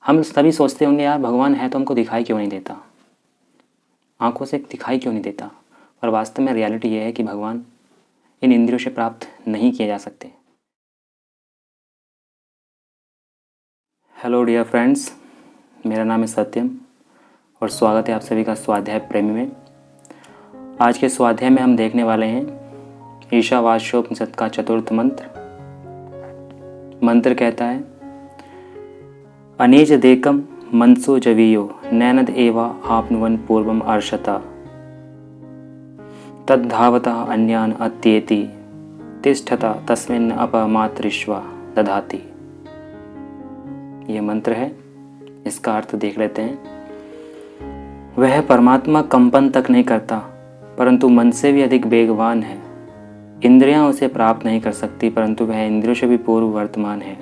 हम सभी सोचते होंगे यार भगवान है तो हमको दिखाई क्यों नहीं देता, आंखों से दिखाई क्यों नहीं देता। पर वास्तव में रियलिटी ये है कि भगवान इन इंद्रियों से प्राप्त नहीं किए जा सकते। हेलो डियर फ्रेंड्स, मेरा नाम है सत्यम और स्वागत है आप सभी का स्वाध्याय प्रेमी में। आज के स्वाध्याय में हम देखने वाले हैं ईशावास्योपनिषद का चतुर्थ मंत्र। मंत्र कहता है, अनेज देकम मनसो जवीयो नैनद एवा आपनुवन पूर्वम अर्षता तद्धावता अन्यान अत्येति तिष्ठता तस्मिन् अपमातृष्वा दधाति। ये मंत्र है, इसका अर्थ देख लेते हैं। वह परमात्मा कंपन तक नहीं करता परंतु मन से भी अधिक वेगवान है। इंद्रियां उसे प्राप्त नहीं कर सकती परंतु वह इंद्रियों से भी पूर्व वर्तमान है।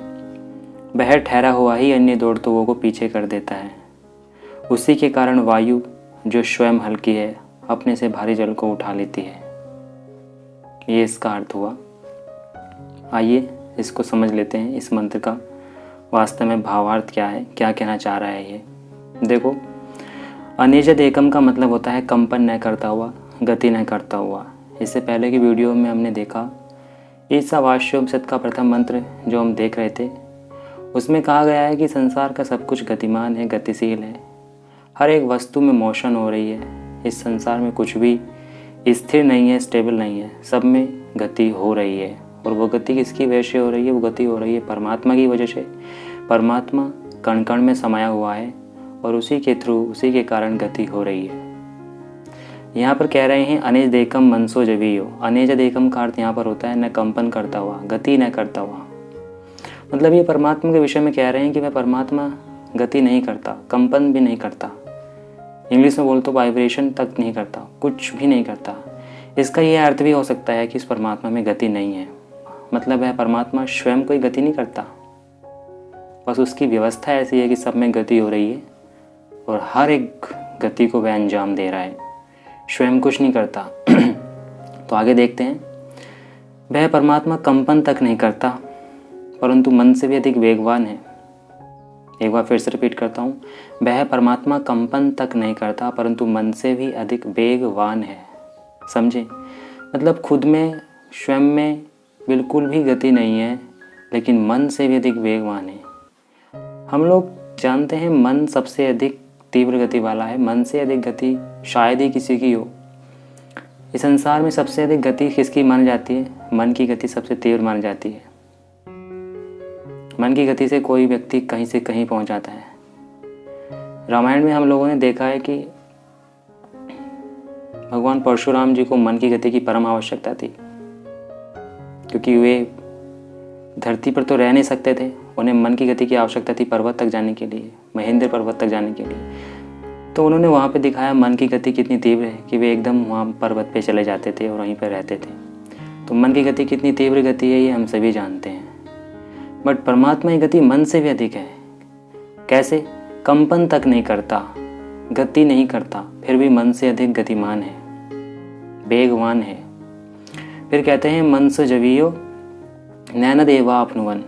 वह ठहरा हुआ ही अन्य दौड़तों को पीछे कर देता है। उसी के कारण वायु जो स्वयं हल्की है अपने से भारी जल को उठा लेती है। ये इसका अर्थ हुआ। आइए इसको समझ लेते हैं, इस मंत्र का वास्तव में भावार्थ क्या है, क्या कहना चाह रहा है ये। देखो, अनिजद एकम का मतलब होता है कंपन न करता हुआ, गति न करता हुआ। इससे पहले की वीडियो में हमने देखा ईशावास्योपनिषद का प्रथम मंत्र जो हम देख रहे थे, उसमें कहा गया है कि संसार का सब कुछ गतिमान है, गतिशील है। हर एक वस्तु में मोशन हो रही है। इस संसार में कुछ भी स्थिर नहीं है, स्टेबल नहीं है, सब में गति हो रही है। और वो गति किसकी वजह से हो रही है? वो गति हो रही है परमात्मा की वजह से। परमात्मा कण कण में समाया हुआ है और उसी के थ्रू, उसी के कारण गति हो रही है। यहाँ पर कह रहे हैं अनेज देकम मनसो जवीयो। अनेज देकम का अर्थ यहाँ पर होता है न कंपन करता हुआ, गति न करता हुआ। मतलब ये परमात्मा के विषय में कह रहे हैं कि वह परमात्मा गति नहीं करता, कंपन भी नहीं करता। इंग्लिश में बोल तो वाइब्रेशन तक नहीं करता, कुछ भी नहीं करता। इसका यह अर्थ भी हो सकता है कि इस परमात्मा में गति नहीं है। मतलब है परमात्मा स्वयं कोई गति नहीं करता, बस उसकी व्यवस्था ऐसी है कि सब में गति हो रही है और हर एक गति को वह अंजाम दे रहा है, स्वयं कुछ नहीं करता। तो आगे देखते हैं। वह परमात्मा कंपन तक नहीं करता परंतु मन से भी अधिक वेगवान है। एक बार फिर से रिपीट करता हूँ, वह परमात्मा कंपन तक नहीं करता परंतु मन से भी अधिक वेगवान है। समझे? मतलब खुद में, स्वयं में बिल्कुल भी गति नहीं है लेकिन मन से भी अधिक वेगवान है। हम लोग जानते हैं मन सबसे अधिक तीव्र गति वाला है। मन से अधिक गति शायद ही किसी की हो। इस संसार में सबसे अधिक गति किसकी मानी जाती है? मन की गति सबसे तीव्र मानी जाती है। मन की गति से कोई व्यक्ति कहीं से कहीं पहुंच जाता है। रामायण में हम लोगों ने देखा है कि भगवान परशुराम जी को मन की गति की परम आवश्यकता थी, क्योंकि वे धरती पर तो रह नहीं सकते थे। उन्हें मन की गति की आवश्यकता थी पर्वत तक जाने के लिए, महेंद्र पर्वत तक जाने के लिए। तो उन्होंने वहाँ पे दिखाया मन की गति कितनी तीव्र है कि वे एकदम वहाँ पर्वत पे चले जाते थे और वहीं पर रहते थे। तो मन की गति कितनी तीव्र गति है ये हम सभी जानते हैं। बट परमात्मा की गति मन से भी अधिक है। कैसे? कंपन तक नहीं करता, गति नहीं करता, फिर भी मन से अधिक गतिमान है, वेगवान है। फिर कहते हैं मन से जवीयो नैन देवा आपनुवन।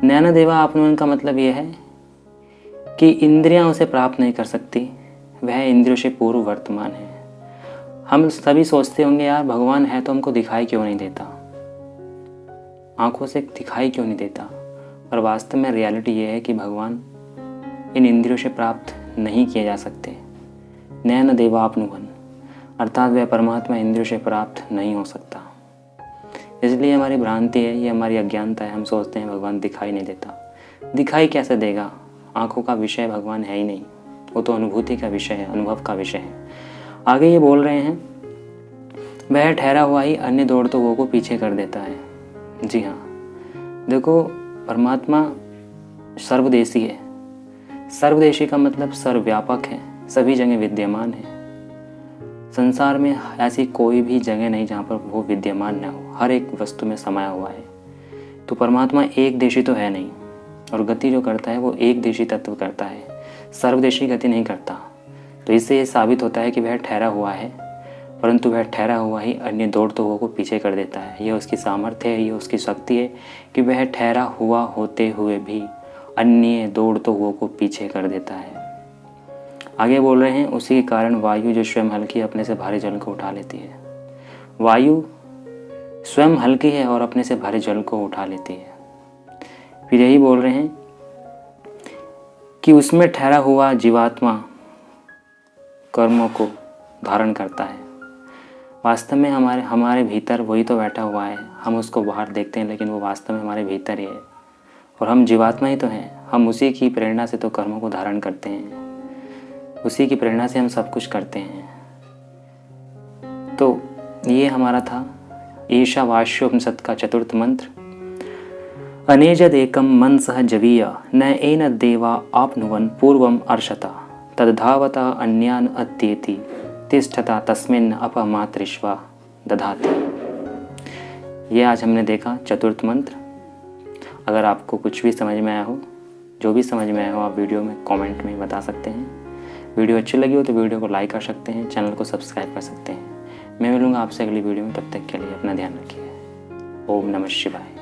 नैन देवा आपनुवन का मतलब यह है कि इंद्रियां उसे प्राप्त नहीं कर सकती, वह इंद्रियों से पूर्व वर्तमान है। हम सभी सोचते होंगे यार भगवान है तो हमको दिखाई क्यों नहीं देता, आंखों से दिखाई क्यों नहीं देता। पर वास्तव में रियलिटी ये है कि भगवान इन इंद्रियों से प्राप्त नहीं किए जा सकते। नैन देवा आपनुवन अर्थात वह परमात्मा इंद्रियों से प्राप्त नहीं हो सकता। इसलिए हमारी भ्रांति है, ये हमारी अज्ञानता है। हम सोचते हैं भगवान दिखाई नहीं देता। दिखाई कैसे देगा? आंखों का विषय भगवान है ही नहीं, वो तो अनुभूति का विषय है, अनुभव का विषय है। आगे ये बोल रहे हैं, वह ठहरा हुआ ही अन्य दौड़तों को पीछे कर देता है। जी हाँ, देखो परमात्मा सर्वदेशी है। सर्वदेशी का मतलब सर्वव्यापक है, सभी जगह विद्यमान है। संसार में ऐसी कोई भी जगह नहीं जहाँ पर वो विद्यमान न हो, हर एक वस्तु में समाया हुआ है। तो परमात्मा एक देशी तो है नहीं, और गति जो करता है वो एक देशी तत्व करता है, सर्वदेशी गति नहीं करता। तो इससे ये साबित होता है कि वह ठहरा हुआ है, परंतु वह ठहरा हुआ ही अन्य दौड़तों को पीछे कर देता है। यह उसकी सामर्थ्य है, यह उसकी शक्ति है कि वह ठहरा हुआ होते हुए भी अन्य दौड़ते हुए को पीछे कर देता है। आगे बोल रहे हैं, उसी के कारण वायु जो स्वयं हल्की है अपने से भारी जल को उठा लेती है। वायु स्वयं हल्की है और अपने से भारी जल को उठा लेती है। फिर यही बोल रहे हैं कि उसमें ठहरा हुआ जीवात्मा कर्मों को धारण करता है। वास्तव में हमारे भीतर वही तो बैठा हुआ है। हम उसको बाहर देखते हैं लेकिन वो वास्तव में हमारे भीतर ही है और हम जीवात्मा ही तो हैं। हम उसी की प्रेरणा से तो कर्मों को धारण करते हैं, उसी की प्रेरणा से हम सब कुछ करते हैं। तो ये हमारा था ईशावास्योपनिषद का चतुर्थ मंत्र। अनेजदेकं मनसः जवीय न एन देवा आप्नुवन् पूर्वम् अर्षता तद्धावता अन्यान् अत्येति तिष्ठता तस्मिन् अपमातृष्वा दधाति। ये आज हमने देखा चतुर्थ मंत्र। अगर आपको कुछ भी समझ में आया हो, जो भी समझ में आया हो, आप वीडियो में कमेंट में बता सकते हैं। वीडियो अच्छी लगी हो तो वीडियो को लाइक कर सकते हैं, चैनल को सब्सक्राइब कर सकते हैं। मैं मिलूँगा आपसे अगली वीडियो में। तब तक के लिए अपना ध्यान रखिए। ओम नमः शिवाय।